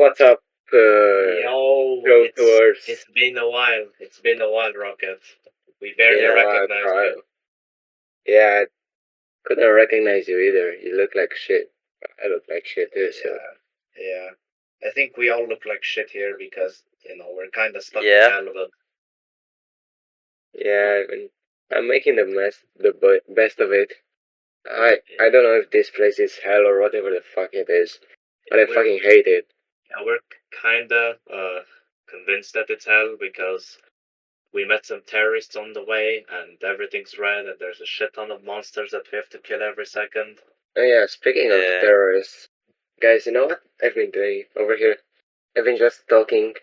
What's up, Yo, trotuers? it's been a while. It's been a while, Rocket. We barely Been a while, recognized you. Cryo. Yeah, I couldn't recognize you either. You look like shit. I look like shit too, so. Yeah. I think we all look like shit here because we're kind of stuck in Yeah. hell. But Yeah, I'm making the best of it. I don't know if this place is hell or whatever the fuck it is, but I fucking hate it. yeah, we're kinda convinced that it's hell because we met some terrorists on the way and everything's red and there's a shit ton of monsters that we have to kill every second. Oh yeah, speaking of terrorists, guys, you know what I've been doing over here? I've been just talking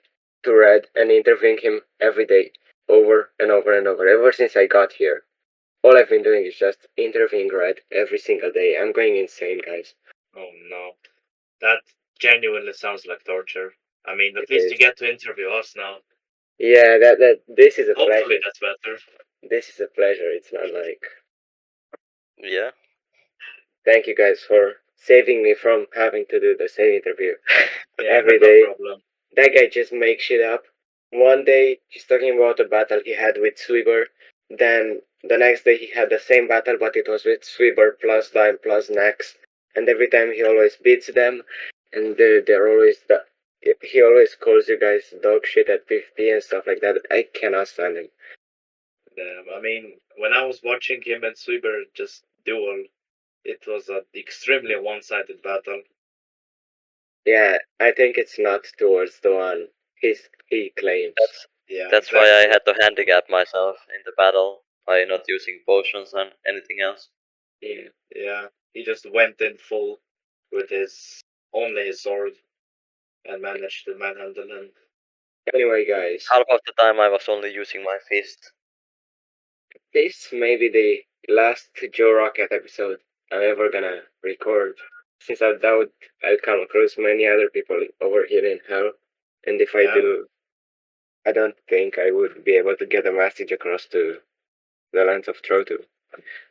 to Red and interviewing him every day, over and over and over, ever since I got here. All I've been doing is just interviewing Red every single day. I'm going insane, guys. Oh no. That genuinely sounds like torture. I mean, at It least is. you get to interview us now. Yeah, this is a Hopefully pleasure. that's better. This is a pleasure. It's not like. Yeah. Thank you guys for saving me from having to do the same interview every no day. problem. That guy just makes shit up. One day he's talking about a battle he had with Sweeber. Then the next day he had the same battle, but it was with Sweeber plus Dime plus Nax. And every time he always beats them, and they're always he always calls you guys dog shit at PvP and stuff like that. I cannot stand him. I mean, when I was watching him and Sweeber just duel, it was an extremely one-sided battle. Yeah, I think it's not towards the one he claims. That's exactly why I had to handicap myself in the battle by not using potions and anything else. Yeah, he just went in full with only his sword and managed to manhandle him. Anyway, guys. Half of the time I was only using my fist. This may be the last Joe Rocket episode I'm ever gonna record, since I doubt I'll come across many other people over here in hell, and if I do, I don't think I would be able to get a message across to the lands of Trotu.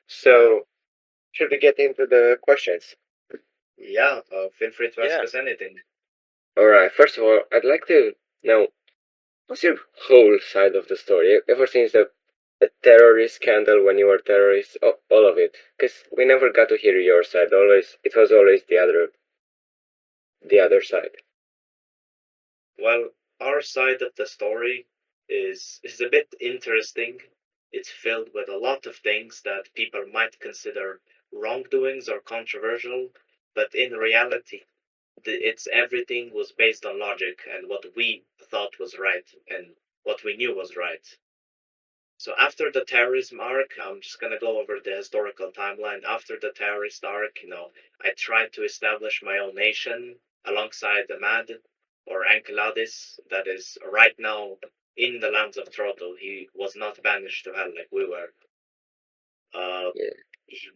So, should we get into the questions? Yeah, feel free to ask us anything. Alright, first of all, I'd like to know, what's your whole side of the story, ever since the terrorist scandal when you were terrorist, all of it, because we never got to hear your side. It was always the other side. Well, our side of the story is a bit interesting. It's filled with a lot of things that people might consider wrongdoings or controversial, but in reality, everything was based on logic and what we thought was right and what we knew was right. So after the terrorism arc, I'm just gonna go over the historical timeline. After the terrorist arc, I tried to establish my own nation alongside Ahmad or Enceladus, that is right now in the lands of Trotu. He was not banished to hell like we were.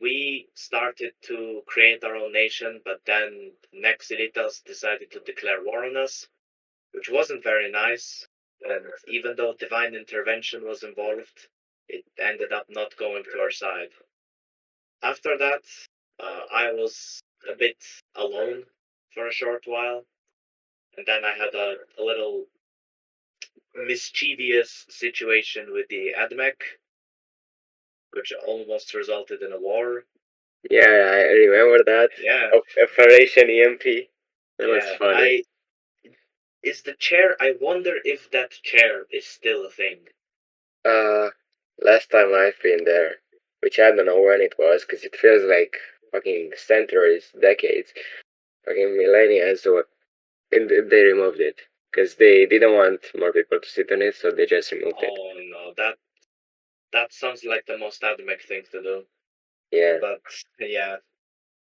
We started to create our own nation, but then Nexilitas decided to declare war on us, which wasn't very nice. And even though divine intervention was involved, it ended up not going to our side. After that, I was a bit alone for a short while, and then I had a little mischievous situation with the ADMEC, which almost resulted in a war. Yeah, I remember that. Yeah. Operation EMP. That was funny. I wonder if that chair is still a thing. Last time I've been there, which I don't know when it was, because it feels like fucking centuries, decades, fucking millennia, so they removed it. Because they didn't want more people to sit on it, so they just removed it. Oh no, that sounds like the most academic thing to do. Yeah. But yeah.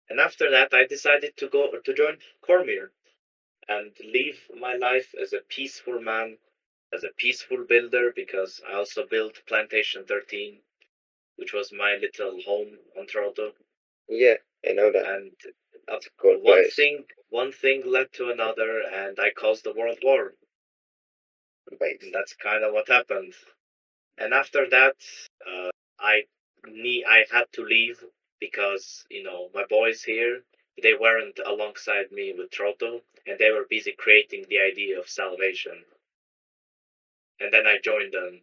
And after that I decided to join Cormier and live my life as a peaceful man, as a peaceful builder, because I also built Plantation 13, which was my little home on Toronto. Yeah, I know that. And that's a cool place. One thing led to another, and I caused the World War. And that's kind of what happened. And after that, I had to leave because my boys here, They weren't alongside me with Trotu, and they were busy creating the idea of salvation. And then I joined them,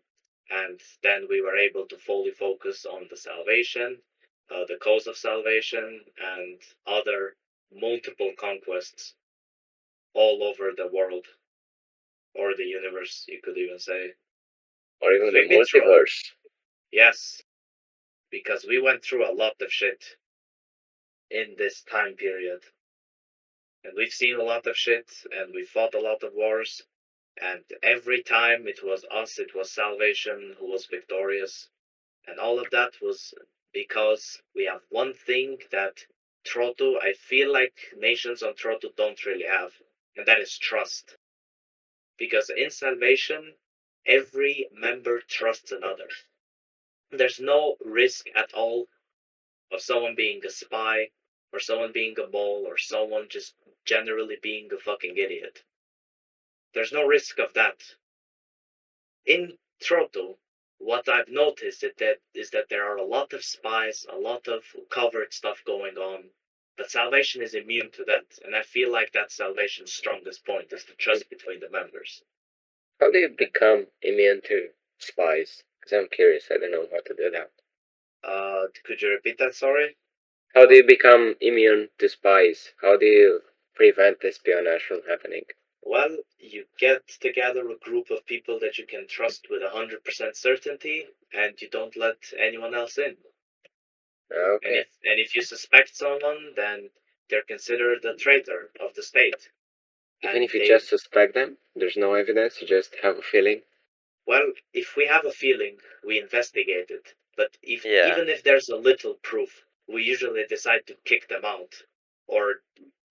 and then we were able to fully focus on the salvation, the cause of salvation, and other multiple conquests all over the world, or the universe, you could even say. Or even the We've been through multiverse. yes, because we went through a lot of shit in this time period. And we've seen a lot of shit, and we fought a lot of wars, and every time it was us, it was salvation who was victorious. And all of that was because we have one thing that Trotu, I feel like nations on Trotu don't really have, and that is trust. Because in salvation, every member trusts another. There's no risk at all of someone being a spy, or someone being a mole, or someone just generally being a fucking idiot. There's no risk of that. In Troto, what I've noticed is that there are a lot of spies, a lot of covert stuff going on, but Salvation is immune to that, and I feel like that's Salvation's strongest point, is the trust between the members. How do you become immune to spies? Because I'm curious, I don't know how to do that. Could you repeat that, sorry? How do you become immune to spies? How do you prevent espionage from happening? Well, you get together a group of people that you can trust with 100% certainty, and you don't let anyone else in. Okay. And if you suspect someone, then they're considered a traitor of the state. Even And if you they, just suspect them, there's no evidence, you just have a feeling. well, if we have a feeling, we investigate it. But if Yeah. even if there's a little proof, we usually decide to kick them out or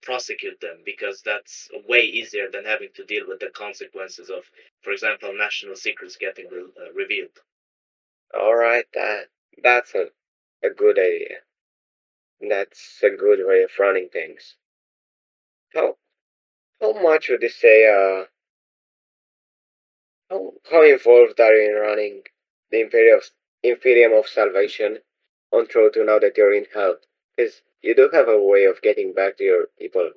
prosecute them, because that's way easier than having to deal with the consequences of, for example, national secrets getting revealed. Alright, that's a good idea. That's a good way of running things. How how much would you say how involved are you in running the Imperium of Salvation on Trotu now that you're in hell? Because you do have a way of getting back to your people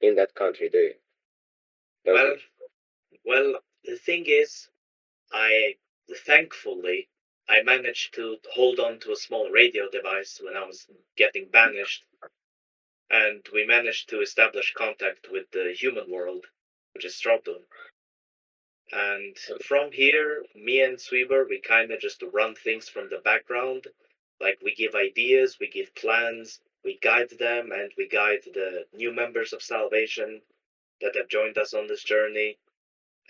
in that country, do you? Don't you? Well, well, the thing is, I thankfully I managed to hold on to a small radio device when I was getting banished, and we managed to establish contact with the human world, which is Stratum. And from here, me and Sweeber, we kind of just run things from the background. Like, we give ideas, we give plans, we guide them, and we guide the new members of Salvation that have joined us on this journey.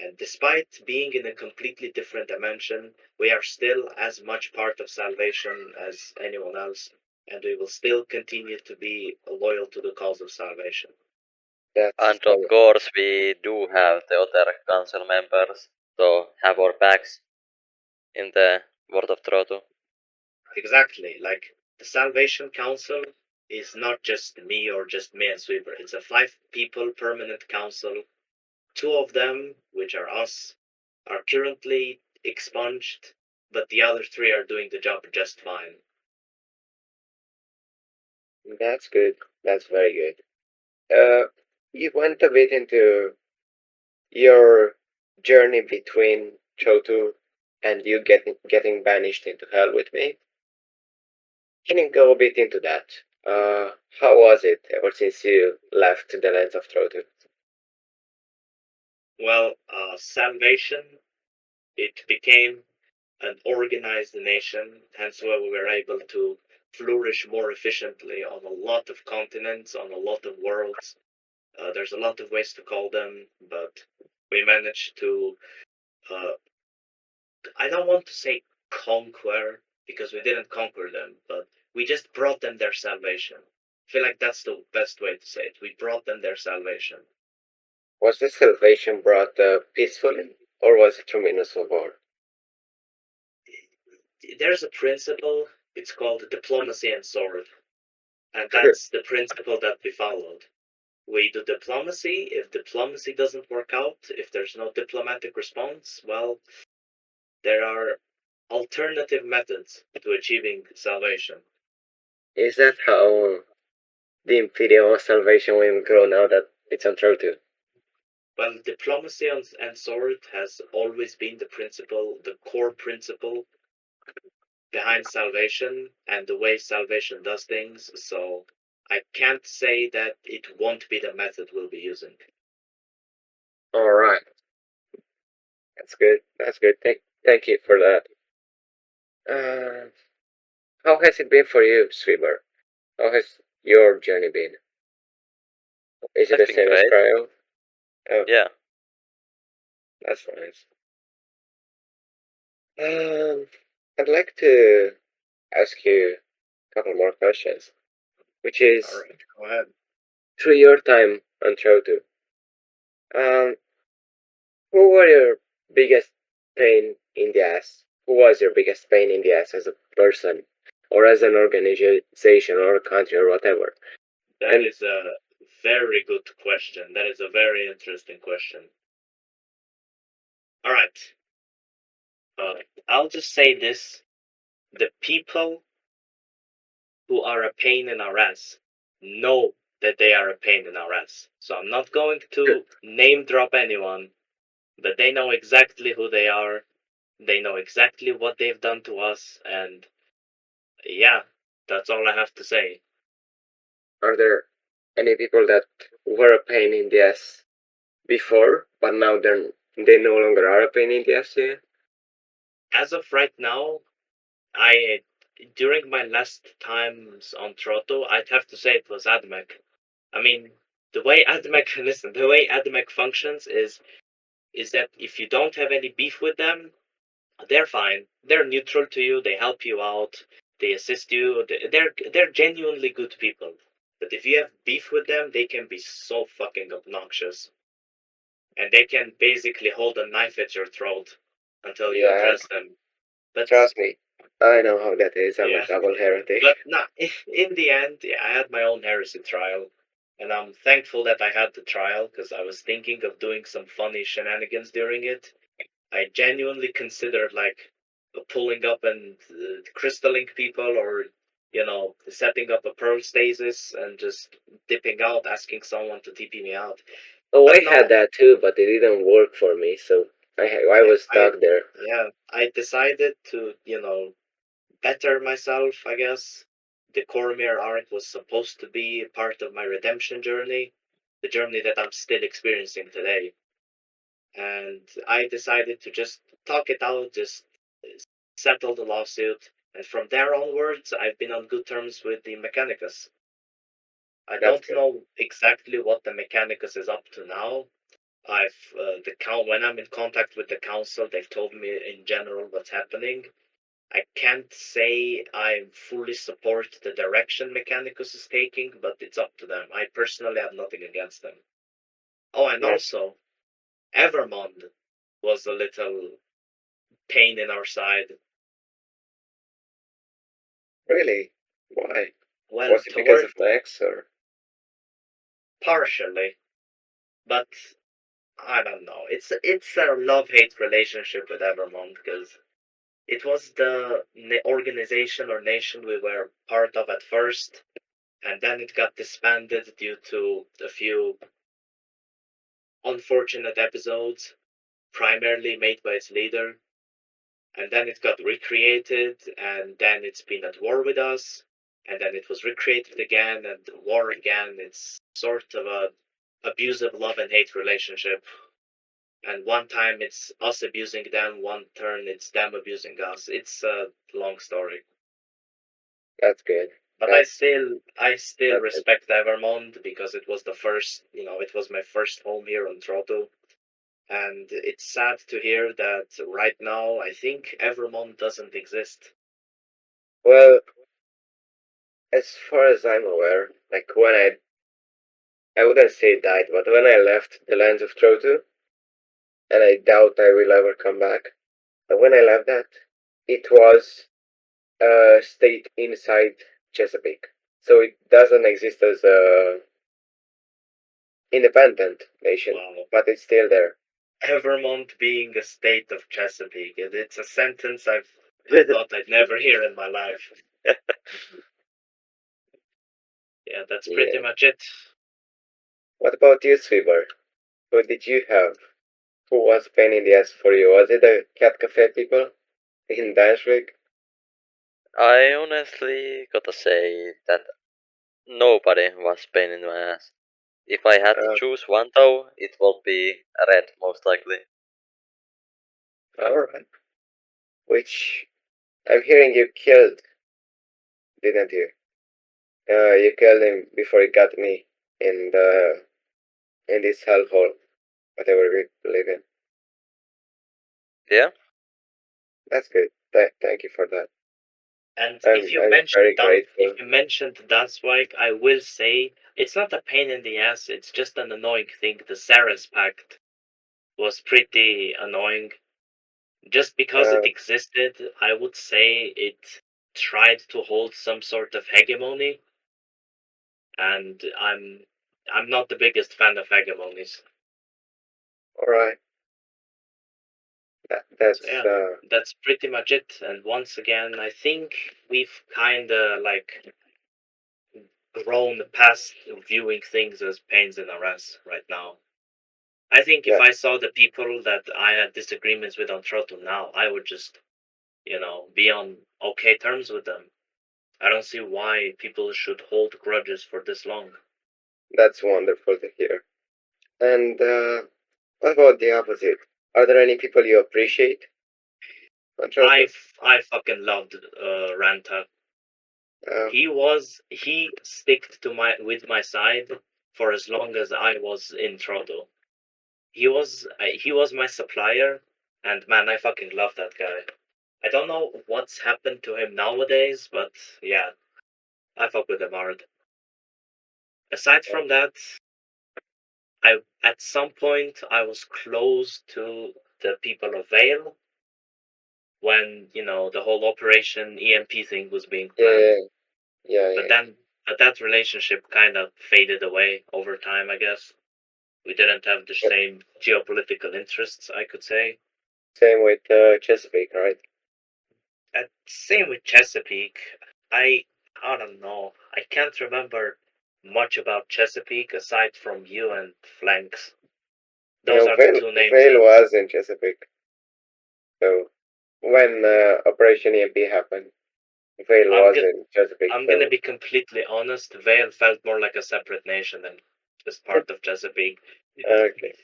And despite being in a completely different dimension, we are still as much part of Salvation as anyone else, and we will still continue to be loyal to the cause of Salvation. That's And of course, we do have the other council members, so have our backs in the World of Trotu. Exactly, like the Salvation Council is not just me or just me and Sweeper. It's a 5 people permanent council. 2 of them, which are us, are currently expunged, but the other 3 are doing the job just fine. that's good. That's very good. You went a bit into your journey between Chotu and you getting banished into hell with me. Can you go a bit into that? How was it ever since you left the lands of Trotu? Well, Salvation, it became an organized nation, hence why we were able to flourish more efficiently on a lot of continents, on a lot of worlds. There's a lot of ways to call them, but we managed to, uh, I don't want to say conquer, because we didn't conquer them, but we just brought them their salvation. I feel like that's the best way to say it. We brought them their salvation. Was the salvation brought peacefully, or was it through means of war? There's a principle, it's called diplomacy and sword, and that's the principle that we followed. We do diplomacy. If diplomacy doesn't work out, if there's no diplomatic response, well, there are alternative methods to achieving salvation. Is that how the Imperial salvation will grow now that it's on trotu? Well, diplomacy and sword has always been the core principle behind salvation and the way salvation does things. So I can't say that it won't be the method we'll be using. All right, that's good. That's good. Thank you for that. How has it been for you, Sweeber? How has your journey been? Is it It's the been same as great. Cryo? Oh, Yeah. that's nice. I'd like to ask you a couple more questions, which is All right, go ahead. through your time on Trotu, um, who were your biggest pain in the ass? Who was your biggest pain in the ass as a person, or as an organization, or a country, or whatever? That And is a very good question. That is a very interesting question. All right. I'll just say this. The people who are a pain in our ass know that they are a pain in our ass. So I'm not going to name drop anyone, but they know exactly who they are. They know exactly what they've done to us. And yeah, that's all I have to say. are there any people that were a pain in the ass before, but now they no longer are a pain in the ass to you? As of right now, I during my last times on Troto, I'd have to say it was Admech. I mean, the way Admech listen, the way Admech functions is that if you don't have any beef with them, they're fine. They're neutral to you. They help you out. They assist you. They're genuinely good people. But if you have beef with them, they can be so fucking obnoxious, and they can basically hold a knife at your throat until you Yeah, address them. But trust me, I know how that is. I'm a yeah, double heretic. but nah, in the end, yeah, I had my own heresy trial, and I'm thankful that I had the trial because I was thinking of doing some funny shenanigans during it. I genuinely considered like pulling up and crystalling people, or setting up a pearl stasis and just dipping out, asking someone to TP me out. Oh, I But had no, that too, but it didn't work for me, so I was I stuck there. yeah, I decided to better myself, I guess. The Cormier arc was supposed to be part of my redemption journey, the journey that I'm still experiencing today. And I decided to just talk it out, just settle the lawsuit. And from there onwards, I've been on good terms with the Mechanicus. I That's don't good. know exactly what the Mechanicus is up to now. I've when I'm in contact with the council, they've told me in general what's happening. I can't say I fully support the direction Mechanicus is taking, but it's up to them. I personally have nothing against them. Oh, and That's also, Evermond was a little pain in our side. really why? Well, Was it because toward of Max or? partially, but I don't know. It's a love hate relationship with Evermond because it was the organization or nation we were part of at first, and then it got disbanded due to a few unfortunate episodes, primarily made by its leader. And then it got recreated, and then it's been at war with us, and then it was recreated again and war again. It's sort of a abusive love and hate relationship. And one time it's us abusing them, one turn it's them abusing us. It's a long story. That's good. But That's I still not good. respect Evermond because it was the first, it was my first home here on Troto. And it's sad to hear that right now I think Evermond doesn't exist. Well, as far as I'm aware, like when I wouldn't say died, but when I left the lands of Trotu, and I doubt I will ever come back. But when I left that, it was a state inside Chesapeake, so it doesn't exist as a independent nation, Wow. but it's still there. Evermont being a state of Chesapeake. It's a sentence I thought I'd never hear in my life. yeah, that's pretty Yeah. much it. What about you, Sweeber? Who did you have? Who was pain in the ass for you? Was it the cat cafe people in Danzig? I honestly gotta say that nobody was pain in my ass. If I had to Uh, choose one though, it would be red most likely. Alright. Which I'm hearing you killed, didn't you? You killed him before he got me in the in this hellhole, whatever we live in. Yeah? That's good. Thank you for that. And I'm very If grateful. you mentioned Danzweig, I will say it's not a pain in the ass. It's just an annoying thing. The Sarah's Pact was pretty annoying. Just because Uh, it existed, I would say it tried to hold some sort of hegemony, and I'm not the biggest fan of hegemonies. Alright. So That's yeah, that's pretty much it. And once again, I think we've kind of like grown past viewing things as pains in our ass right now. I think if that I saw the people that I had disagreements with on Trotu now, I would just, be on okay terms with them. I don't see why people should hold grudges for this long. that's wonderful to hear. And what about the opposite? Are there any people you appreciate on Shoto? I fucking loved Ranta. Uh, He sticked to my side for as long as I was in Troto. He was my supplier, and man, I fucking love that guy. I don't know what's happened to him nowadays, but yeah, I fuck with him hard. Aside from that, I at some point I was close to the people of Vale when the whole Operation EMP thing was being planned. yeah, yeah, But yeah. but that relationship kind of faded away over time, I guess. We didn't have the But same geopolitical interests, I could say. same with Chesapeake, right? Same with Chesapeake. I I don't know. I can't remember much about Chesapeake aside from you and Flanks. Those are the two names Vale that was in Chesapeake. So when Operation EMP happened, Vale I'm was go- in Chesapeake. I'm gonna So be completely honest. Vale felt more like a separate nation than just part of Chesapeake. okay,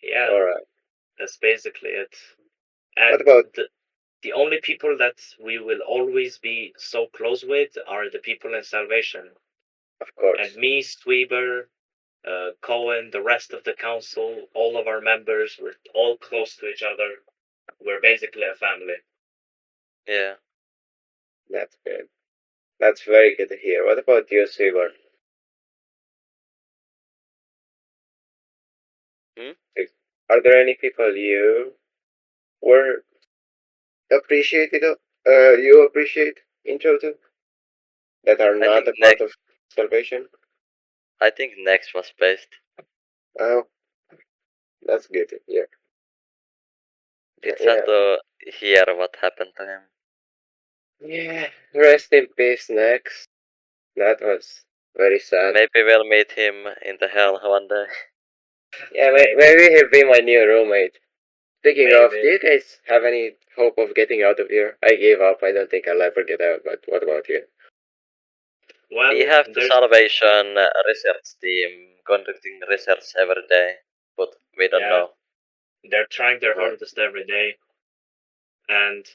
Yeah, all right. that's basically it. What And about, the only people that we will always be so close with are the people in Salvation. of And course? me, Sweeber, Cohen, the rest of the council, all of our members, we're all close to each other. We're basically a family. Yeah. That's good. That's very good to hear. What about you, Silver? Hmm? Are there any people you were appreciated? You appreciate in Shoto that are I not think a part next of Salvation? I think next was best. Oh, that's good to hear. It's sad Yeah, to hear what happened to him. yeah. Rest in peace, Next. That was very sad. Maybe we'll meet him in the hell one day. Yeah, Maybe, maybe he'll be my new roommate. Speaking of, do maybe. you guys have any hope of getting out of here? I gave up. I don't think I'll ever get out, but what about you? We Well, have the Salvation research team conducting research every day, but we don't yeah, know. they're trying their Uh, hardest every day, and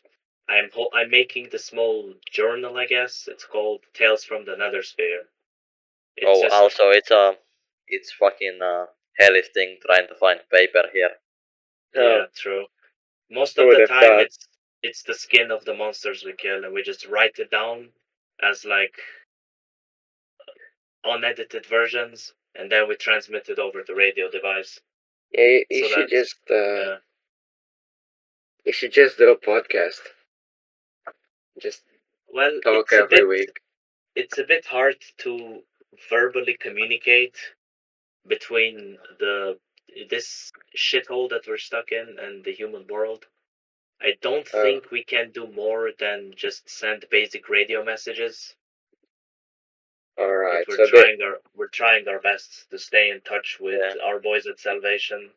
I'm making the small journal. I guess it's called Tales from the Nethersphere. It's Oh, just also it's fucking hellish thing trying to find paper here. oh, yeah, true. Most who of would the have time, thought? it's the skin of the monsters we kill, and we just write it down as like unedited versions, and then we transmit it over the radio device. Yeah, So that uh, you should just do a podcast. Just well, talk every week. it's a bit hard to verbally communicate between the this shithole that we're stuck in and the human world. I don't Oh, think we can do more than just send basic radio messages. Alright, but so the we're trying our best to stay in touch with Yeah. our boys at Salvation.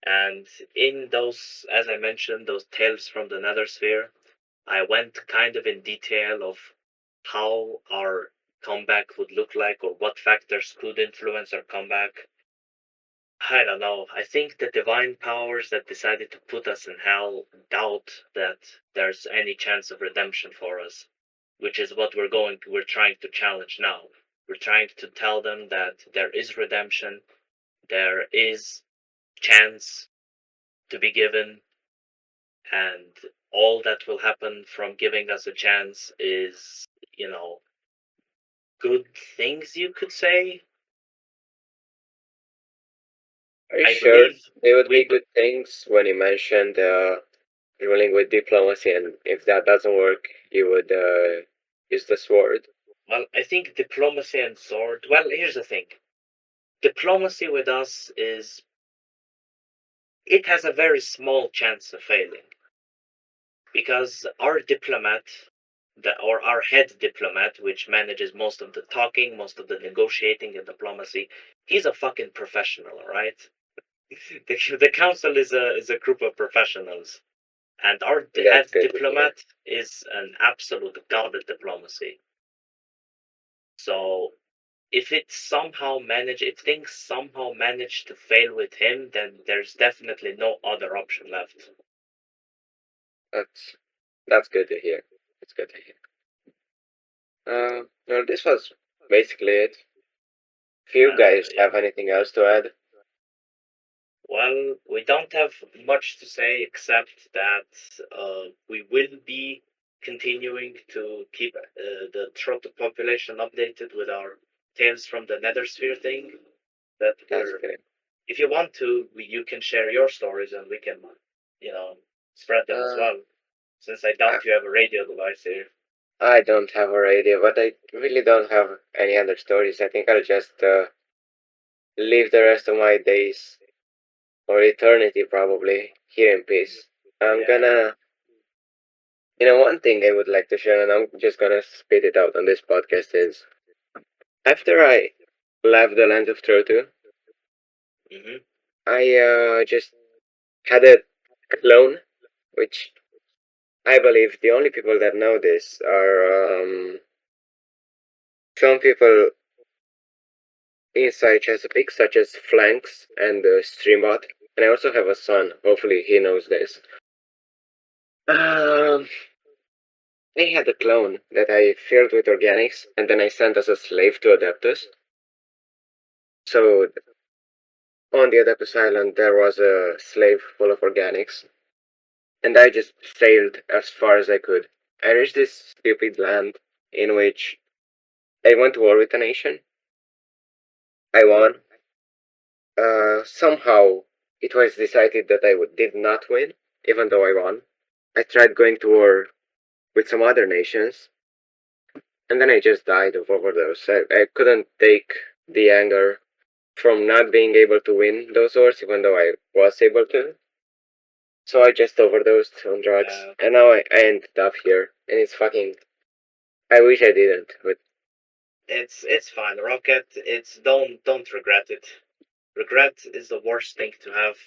And in those, as I mentioned, those tales from the Nethersphere, I went kind of in detail of how our comeback would look like or what factors could influence our comeback. I don't know. I think the divine powers that decided to put us in hell doubt that there's any chance of redemption for us, which is what we're trying to challenge now. We're trying to tell them that there is redemption, there is chance to be given, and all that will happen from giving us a chance is, you know, good things, you could say. are you I sure believe they would be we good things when you mentioned ruling with diplomacy, and if that doesn't work, you would use the sword? well, I think diplomacy and sword. Well, here's the thing. Diplomacy with us is, it has a very small chance of failing because our diplomat, or our head diplomat, which manages most of the talking, most of the negotiating and diplomacy, he's a fucking professional, right? The council is a group of professionals, and our head That's good to hear. diplomat is an absolute god at diplomacy. So if things somehow manage to fail with him, then there's definitely no other option left. That's that's good to hear. It's good to hear. No, this was basically it. If you guys Yeah. have anything else to add, Well, we don't have much to say except that we will be continuing to keep the trotu population updated with our tales from the Nethersphere thing. That that's we're, good. if you want to, you can share your stories and we can, you know, spread them as Uh, well. Since I I, doubt you have a radio device here. I don't have a radio, but I really don't have any other stories. I think I'll just live the rest of my days, or eternity probably, here in peace. I'm Yeah. gonna, one thing I would like to share, and I'm just gonna spit it out on this podcast is, after I left the land of Trotu, Mm-hmm. I just had a clone, which I believe the only people that know this are some people inside Chesapeake, such as Flanks and Streambot. And I also have a son. Hopefully, he knows this. Um, I had a clone that I filled with organics, and then I sent as a slave to Adeptus. So on the Adeptus Island, there was a slave full of organics, and I just sailed as far as I could. I reached this stupid land in which I went to war with a nation. I won. Somehow it was decided that did not win, even though I won. I tried going to war with some other nations, and then I just died of overdose. I couldn't take the anger from not being able to win those wars, even though I was able to. So I just overdosed on drugs, Yeah. and now I ended up here, and it's fucking. I wish I didn't, but It's fine, Rocket. It's don't regret it. Regret is the worst thing to have,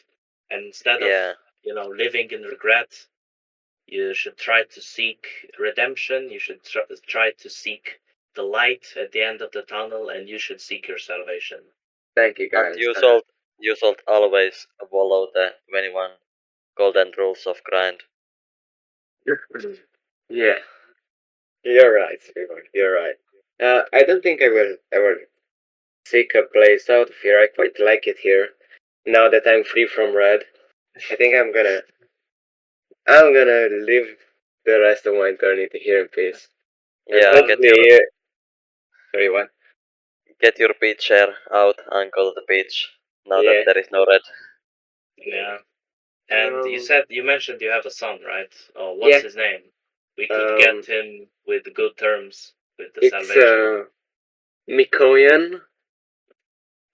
and instead of, Yeah. living in regret, you should try to seek redemption. You should try to seek the light at the end of the tunnel, and you should seek your salvation. thank you And guys. you should always follow the 21 golden rules of grind. Yeah, you're right, Sweeber. You're right. I don't think I will ever seek a place out of here. I quite like it here. Now that I'm free from red, I think I'm gonna live the rest of my eternity here in peace. And Yeah, Well, hopefully, sorry, what? get your beach chair out and go to the beach now that Yeah. there is no red. yeah. And Um. you mentioned you have a son, right? Oh, what's Yeah. his name? We could Um. get him with good terms with the It's salvation. Mikoyan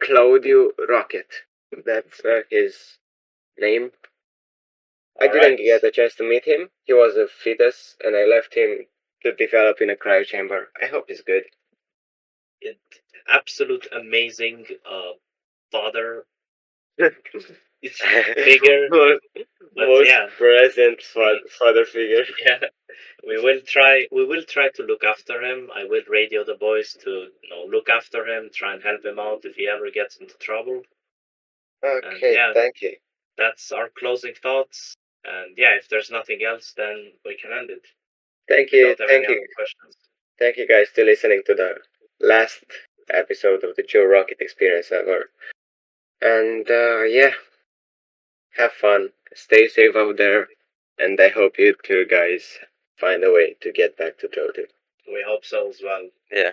Claudio Rocket. That's his name. I All didn't right. get a chance to meet him. He was a fetus, and I left him to develop in a cryo chamber. I hope he's good. absolute amazing father figure. But Most yeah, present we father figure. yeah, we will try to look after him. I will radio the boys to look after him, try and help him out if he ever gets into trouble. And Okay, yeah, thank you. that's our closing thoughts. And yeah, if there's nothing else, then we can end it. Thank If you you, don't have any thank you, other questions. thank you guys to listening to the last episode of the Joe Rocket Experience ever. And yeah, have fun, stay safe out there, and I hope you two guys find a way to get back to trotu. We hope so as well. Yeah.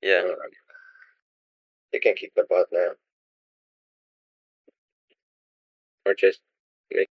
Yeah. You can kick the butt now, or just make